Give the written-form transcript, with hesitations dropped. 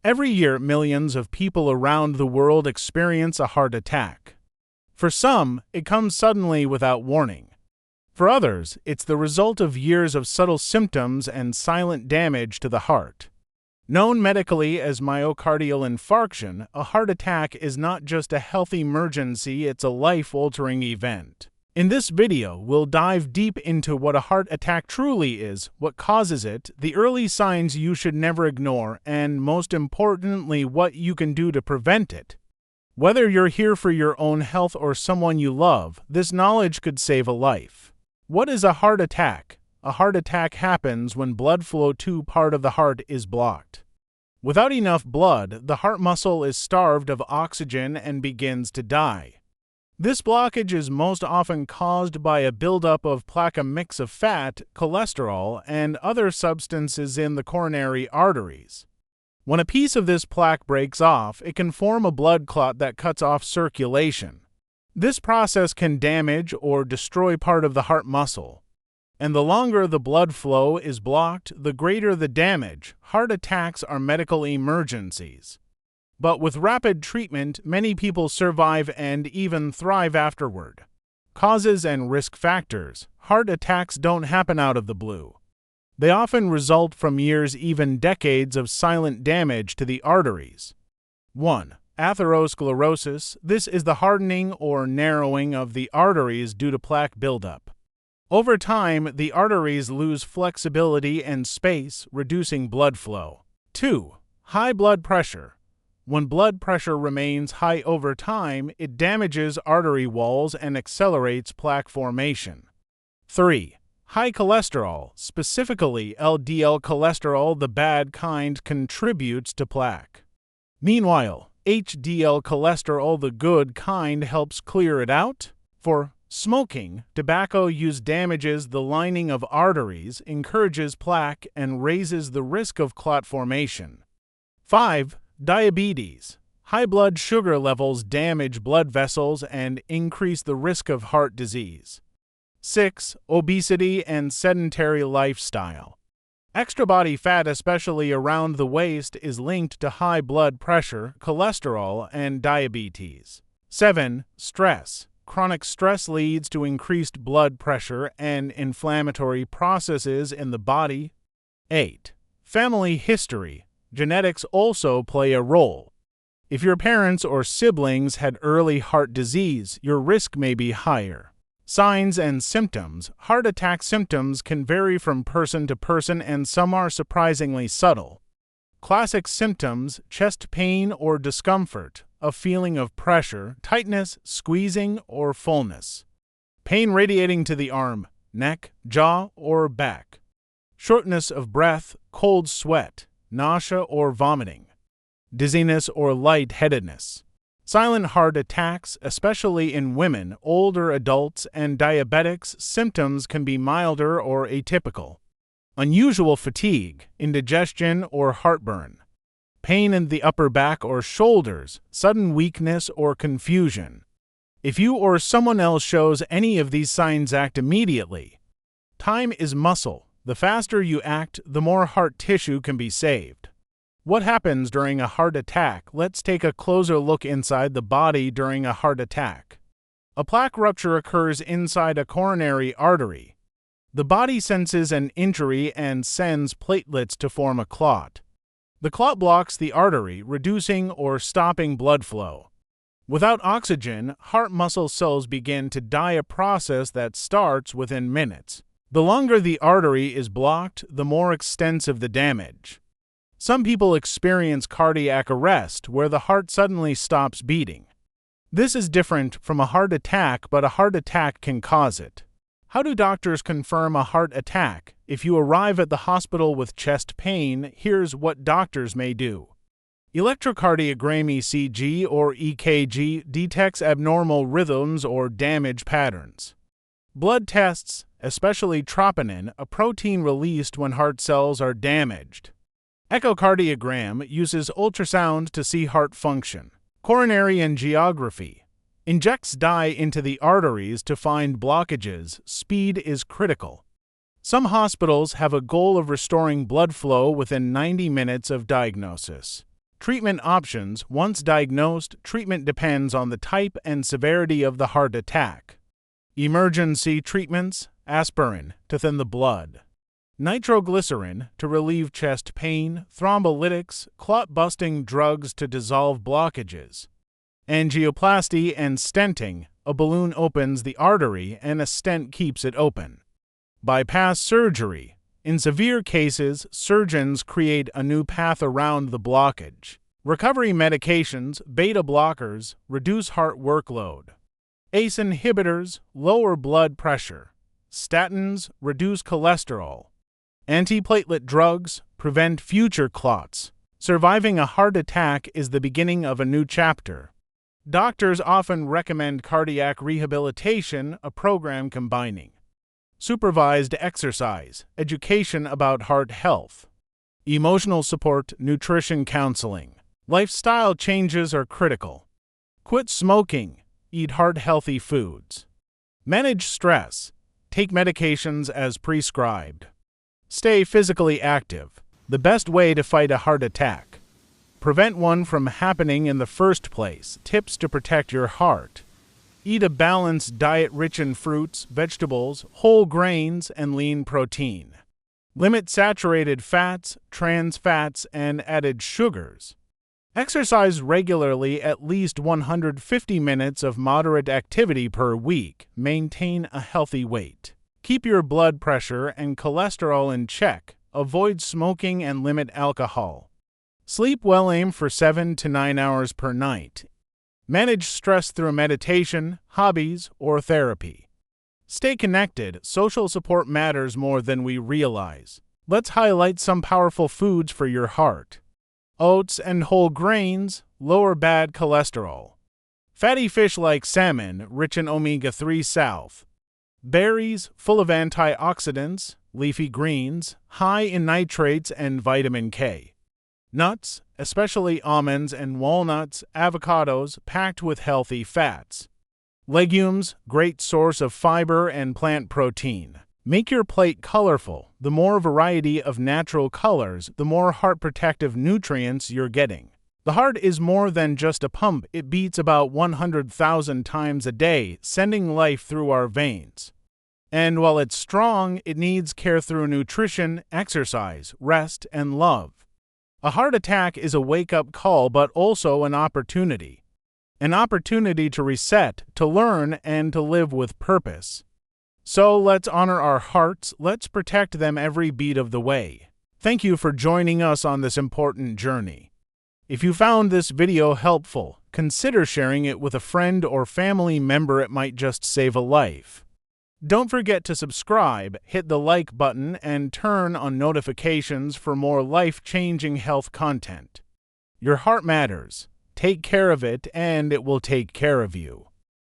Every year, millions of people around the world experience a heart attack. For some, it comes suddenly without warning. For others, it's the result of years of subtle symptoms and silent damage to the heart. Known medically as myocardial infarction, a heart attack is not just a health emergency, it's a life-altering event. In this video, we'll dive deep into what a heart attack truly is, what causes it, the early signs you should never ignore, and most importantly, what you can do to prevent it. Whether you're here for your own health or someone you love, this knowledge could save a life. What is a heart attack? A heart attack happens when blood flow to part of the heart is blocked. Without enough blood, the heart muscle is starved of oxygen and begins to die. This blockage is most often caused by a buildup of plaque, a mix of fat, cholesterol, and other substances in the coronary arteries. When a piece of this plaque breaks off, it can form a blood clot that cuts off circulation. This process can damage or destroy part of the heart muscle. And the longer the blood flow is blocked, the greater the damage. Heart attacks are medical emergencies. But with rapid treatment, many people survive and even thrive afterward. Causes and risk factors. Heart attacks don't happen out of the blue. They often result from years, even decades, of silent damage to the arteries. 1. Atherosclerosis. This is the hardening or narrowing of the arteries due to plaque buildup. Over time, the arteries lose flexibility and space, reducing blood flow. 2. High blood pressure. When blood pressure remains high over time, it damages artery walls and accelerates plaque formation. 3. High cholesterol, specifically LDL cholesterol, the bad kind, contributes to plaque. Meanwhile, HDL cholesterol, the good kind, helps clear it out. 4. Smoking. Tobacco use damages the lining of arteries, encourages plaque, and raises the risk of clot formation. 5. Diabetes. High blood sugar levels damage blood vessels and increase the risk of heart disease. 6. Obesity and sedentary lifestyle. Extra body fat, especially around the waist, is linked to high blood pressure, cholesterol, and diabetes. 7. Stress. Chronic stress leads to increased blood pressure and inflammatory processes in the body. 8. Family history. Genetics also play a role. If your parents or siblings had early heart disease, your risk may be higher. Signs and symptoms. Heart attack symptoms can vary from person to person, and some are surprisingly subtle. Classic symptoms: chest pain or discomfort, a feeling of pressure, tightness, squeezing, or fullness. Pain radiating to the arm, neck, jaw, or back. Shortness of breath, cold sweat, nausea or vomiting. Dizziness or lightheadedness. Silent heart attacks, especially in women, older adults, and diabetics, symptoms can be milder or atypical. Unusual fatigue, indigestion, or heartburn. Pain in the upper back or shoulders, sudden weakness or confusion. If you or someone else shows any of these signs, act immediately. Time is muscle. The faster you act, the more heart tissue can be saved. What happens during a heart attack? Let's take a closer look inside the body during a heart attack. A plaque rupture occurs inside a coronary artery. The body senses an injury and sends platelets to form a clot. The clot blocks the artery, reducing or stopping blood flow. Without oxygen, heart muscle cells begin to die, a process that starts within minutes. The longer the artery is blocked, the more extensive the damage. Some people experience cardiac arrest, where the heart suddenly stops beating. This is different from a heart attack, but a heart attack can cause it. How do doctors confirm a heart attack? If you arrive at the hospital with chest pain, here's what doctors may do. Electrocardiogram (ECG) or EKG detects abnormal rhythms or damage patterns. Blood tests, especially troponin, a protein released when heart cells are damaged. Echocardiogram uses ultrasound to see heart function. Coronary angiography injects dye into the arteries to find blockages. Speed is critical. Some hospitals have a goal of restoring blood flow within 90 minutes of diagnosis. Treatment options. Once diagnosed, treatment depends on the type and severity of the heart attack. Emergency treatments: aspirin to thin the blood, nitroglycerin to relieve chest pain, thrombolytics, clot-busting drugs to dissolve blockages. Angioplasty and stenting: a balloon opens the artery and a stent keeps it open. Bypass surgery: in severe cases, surgeons create a new path around the blockage. Recovery medications: beta blockers reduce heart workload. ACE inhibitors lower blood pressure. Statins reduce cholesterol. Antiplatelet drugs prevent future clots. Surviving a heart attack is the beginning of a new chapter. Doctors often recommend cardiac rehabilitation, a program combining supervised exercise, education about heart health, emotional support, nutrition counseling. Lifestyle changes are critical. Quit smoking. Eat heart-healthy foods. Manage stress. Take medications as prescribed. Stay physically active. The best way to fight a heart attack. Prevent one from happening in the first place. Tips to protect your heart. Eat a balanced diet rich in fruits, vegetables, whole grains, and lean protein. Limit saturated fats, trans fats, and added sugars. Exercise regularly, at least 150 minutes of moderate activity per week. Maintain a healthy weight. Keep your blood pressure and cholesterol in check. Avoid smoking and limit alcohol. Sleep well. Aim for 7 to 9 hours per night. Manage stress through meditation, hobbies, or therapy. Stay connected. Social support matters more than we realize. Let's highlight some powerful foods for your heart. Oats and whole grains lower bad cholesterol. Fatty fish like salmon, rich in omega-3 south. Berries, full of antioxidants. Leafy greens, high in nitrates and vitamin K. Nuts, especially almonds and walnuts, avocados, packed with healthy fats. Legumes, great source of fiber and plant protein. Make your plate colorful. The more variety of natural colors, the more heart protective nutrients you're getting. The heart is more than just a pump. It beats about 100,000 times a day, sending life through our veins. And while it's strong, it needs care through nutrition, exercise, rest, and love. A heart attack is a wake-up call, but also an opportunity. An opportunity to reset, to learn, and to live with purpose. So let's honor our hearts. Let's protect them every beat of the way. Thank you for joining us on this important journey. If you found this video helpful, consider sharing it with a friend or family member. It might just save a life. Don't forget to subscribe, hit the like button, and turn on notifications for more life-changing health content. Your heart matters. Take care of it, and it will take care of you.